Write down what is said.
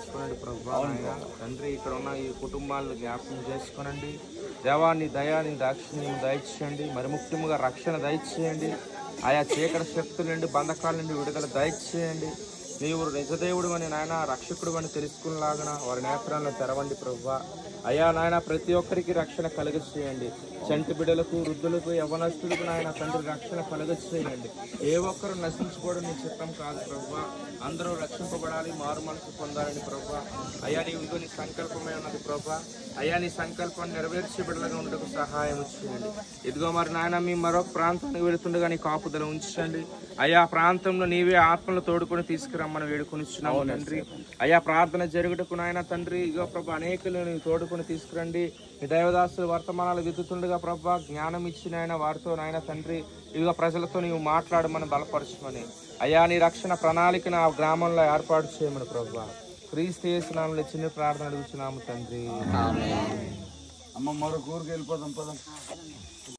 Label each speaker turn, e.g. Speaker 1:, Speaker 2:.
Speaker 1: ప్రభా తండ్రి ఇక్కడ ఉన్న ఈ కుటుంబాలను జ్ఞాపకం చేసుకోనండి. దేవాన్ని దయాన్ని దాక్షిణ్యం దయచేయండి. మరి ముఖ్యంగా రక్షణ దయచేయండి. ఆయా చీకటి శక్తుల నుండి బంధకాల నుండి విడుదల దయచేయండి. నీవు నిజదేవుడు అని నాయన రక్షకుడు అని తెలుసుకునేలాగా వారి నేత్రాలను తెరవండి ప్రభా. అయ్యా నాయన ప్రతి ఒక్కరికి రక్షణ కలుగచేయండి. చంటి బిడ్డలకు, వృద్ధులకు, యవనస్తులకు నాయన తండ్రి రక్షణ కలుగచేయండి. ఏ ఒక్కరు నశించుకోవడం నీ చిత్తం కాదు ప్రభా. అందరూ రక్షింపబడాలి, మారు మనసు పొందాలని ప్రభా. అయ్యా నీవు నీ సంకల్పమే ఉన్నది ప్రభా. అయ్యా నీ సంకల్పాన్ని నెరవేర్చే బిడ్డలుగా ఉండకు సహాయం చేయండి. ఇదిగో మరి నాయన మీ మరొక ప్రాంతానికి వెళుతుండగా నీ కాపుదల ఉంచండి. అయ్యా ప్రాంతంలో నీవే ఆత్మలు తోడుకొని తీసుకురమ్మని వేడుకొనిస్తున్నాము తండ్రి. అయ్యా ప్రార్థన జరుగుటకు నాయన తండ్రి ఇగో ప్రభా అనేకులు నీవు తోడుకొని తీసుకురండి. మీ దైవదాసులు వర్తమానాలు విద్దుతుండగా ప్రభా జ్ఞానం ఇచ్చిన ఆయన వారితో నాయన తండ్రి ఇదిగో ప్రజలతో నీవు మాట్లాడమని బలపరచమని అయ్యా నీ రక్షణ ప్రణాళికను ఆ గ్రామంలో ఏర్పాటు చేయమని ప్రభా. క్రీస్తు యేసు నామములో చిన్న ప్రార్థన అడుగుతున్నాము తండ్రి.
Speaker 2: అమ్మ మరొక ఊరికి వెళ్ళిపోదాం పదం.